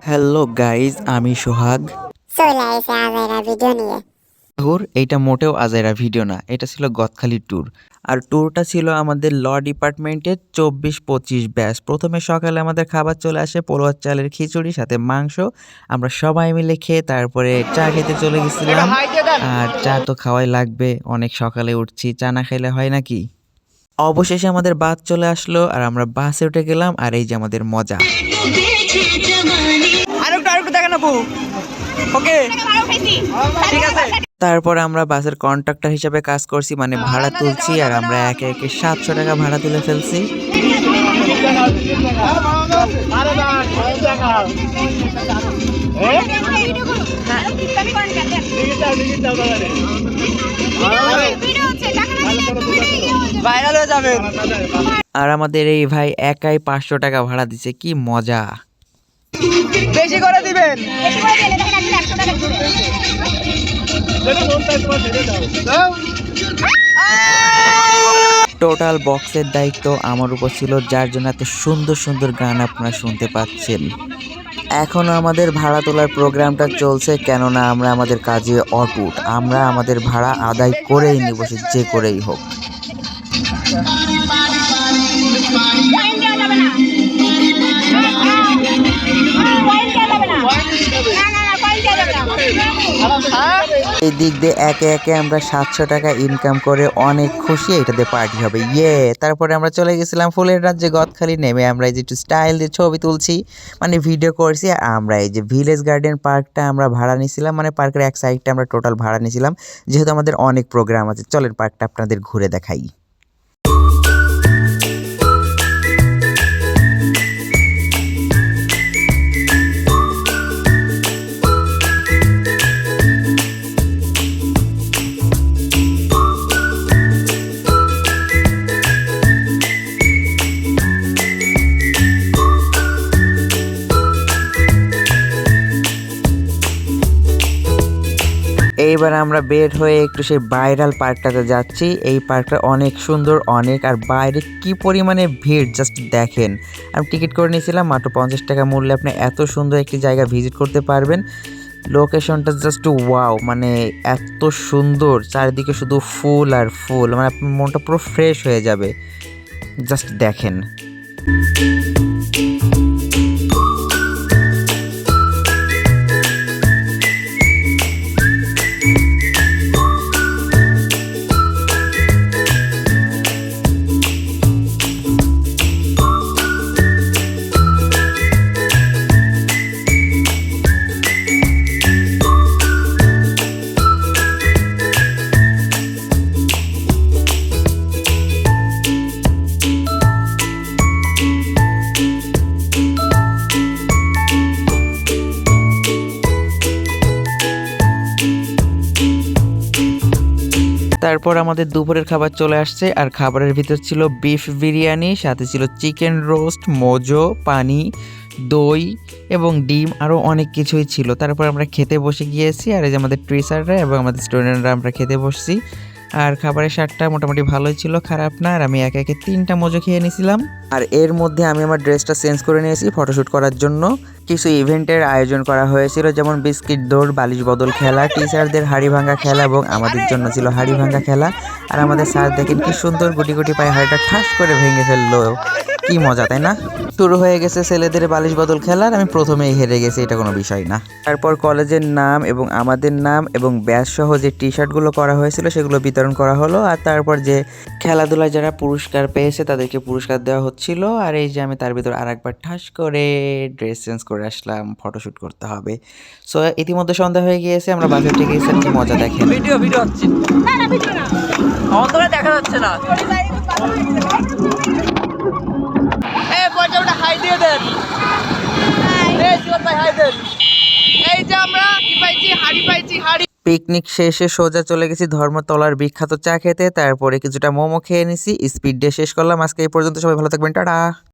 Hello guys, আমি সোহাগ। চলে আসে আজাইরা ভিডিও নিয়ে। এইটা মোটেও আজাইরা ভিডিও না, এটা ছিল গদখালি ট্যুর। আর ট্যুরটা ছিল আমাদের ল ডিপার্টমেন্টের 24-25 ব্যাচ। প্রথমে সকালে আমাদের খাবার চলে আসে পোলোয়ার চালের খিচুড়ি সাথে মাংস। আমরা সবাই মিলে খেয়ে তারপরে চা খেতে চলে গেছিলাম। আর চা তো খাওয়াই লাগবে, অনেক সকালে উঠছি, চা না খাইলে হয় নাকি। অবশেষে আমাদের বাস চলে আসলো আর আমরা বাসে উঠে গেলাম। আর এই যে আমাদের মজা। তারপর আমরা বাসের কন্ট্রাক্টর হিসেবে কাজ করছি, মানে ভাড়া তুলছি। আর আমরা একে একে 700 টাকা ভাড়া তুলে ফেলছি। আর আমাদের এই ভাই একাই 500 টাকা ভাড়া দিছে, কি মজা। বেশি করে দিবেন। টোটাল বক্সের দায়িত্ব আমার উপর ছিল, যার জন্য এত সুন্দর সুন্দর গান আপনারা শুনতে পাচ্ছেন। এখনও আমাদের ভাড়া তোলার প্রোগ্রামটা চলছে, কেননা আমরা আমাদের কাজে অটুট। আমরা আমাদের ভাড়া আদায় করেই নিব, যে করেই হোক। এই দিক দিয়ে একে একে আমরা 700 টাকা ইনকাম করে অনেক খুশি, এটাতে পার্টি হবে তারপরে আমরা চলে গেছিলাম ফুলের রাজ্যে গদখালি। নেমে আমরা এই যে একটু স্টাইল দিয়ে ছবি তুলছি, মানে ভিডিও করছি। আর আমরা এই যে ভিলেজ গার্ডেন পার্কটা আমরা ভাড়া নিয়েছিলাম, মানে পার্কের এক সাইডটা আমরা টোটাল ভাড়া নিয়েছিলাম, যেহেতু আমাদের অনেক প্রোগ্রাম আছে। চলেন পার্কটা আপনাদের ঘুরে দেখাই। এইবার আমরা বের হয়ে একটু সেই ভাইরাল পার্কটাতে যাচ্ছি। এই পার্কটা অনেক সুন্দর, অনেক। আর বাইরে কি পরিমাণে ভিড় জাস্ট দেখেন। আমি টিকিট করে নিয়েছিলাম মাত্র 50 টাকা মূল্যে আপনি এত সুন্দর একটি জায়গা ভিজিট করতে পারবেন। লোকেশনটা জাস্ট ওয়াও, মানে এত সুন্দর, চারিদিকে শুধু ফুল আর ফুল, মানে আপনার মনটা পুরো ফ্রেশ হয়ে যাবে, জাস্ট দেখেন। তারপর আমাদের দুপুরের খাবার চলে আসছে। আর খাবারের ভিতর ছিল বিফ বিরিয়ানি, সাথে ছিল চিকেন রোস্ট, মোজো, পানি, দই এবং ডিম, আরও অনেক কিছুই ছিল। তারপর আমরা খেতে বসে গিয়েছি। আর এই যে আমাদের টিচাররা এবং আমাদের স্টুডেন্টরা আমরা খেতে বসছি। আর খাবারের স্বাদটা মোটামুটি ভালোই ছিল, খারাপ না। আর আমি একে একে 3টা মোজো খেয়ে নিয়েছিলাম। আর এর মধ্যে আমি আমার ড্রেসটা চেঞ্জ করে নিয়েছি ফটোশ্যুট করার জন্য। কিছু ইভেন্টের আয়োজন করা হয়েছিল, যেমন বিস্কিট দৌড়, বালিশ বদল খেলা, টিচারদের হাড়ি ভাঙা খেলা এবং আমাদের জন্য ছিল হাড়ি ভাঙা খেলা। আর আমাদের স্যার দেখেন কি সুন্দর গুটি গুটি পায়ে হাড়িটা ঠাস করে ভেঙে ফেললো, কি মজা তাই না। শুরু হয়ে গেছে ছেলেদের বালিশ বদল খেলার, আমি প্রথমেই হেরে গেছি, এটা কোনো বিষয় না। তারপর কলেজের নাম এবং আমাদের নাম এবং ব্যাচ সহ যে টি শার্টগুলো করা হয়েছিল সেগুলো বিতরণ করা হলো। আর তারপর যে খেলাধুলায় যারা পুরস্কার পেয়েছে তাদেরকে পুরস্কার দেওয়া হচ্ছিল। আর এই যে আমি তার ভিতর আরেকবার ঠাস করে ড্রেস চেঞ্জ করে আসলাম, ফটোশ্যুট করতে হবে। সো ইতিমধ্যে সন্ধ্যা হয়ে গিয়েছে, আমরা বাসে উঠে গিয়েছি। কি মজা দেখেন। ভিডিও হচ্ছে না, ভিডিও না, অন্ধকারে দেখা যাচ্ছে না। হাই দিয়ে দেন, হাই দেন। এই যে আমরা কি পাইছি, হাড়ি পাইছি, হাড়ি। পিকনিক শেষে সোজা চলে গেছি ধর্মতলার বিখ্যাত চা খেতে। তারপরে কিছুটা মোমো খেয়ে নিছি। স্পিড ডে শেষ করলাম আজকে এই পর্যন্ত। সবাই ভালো থাকবেন, টাটা।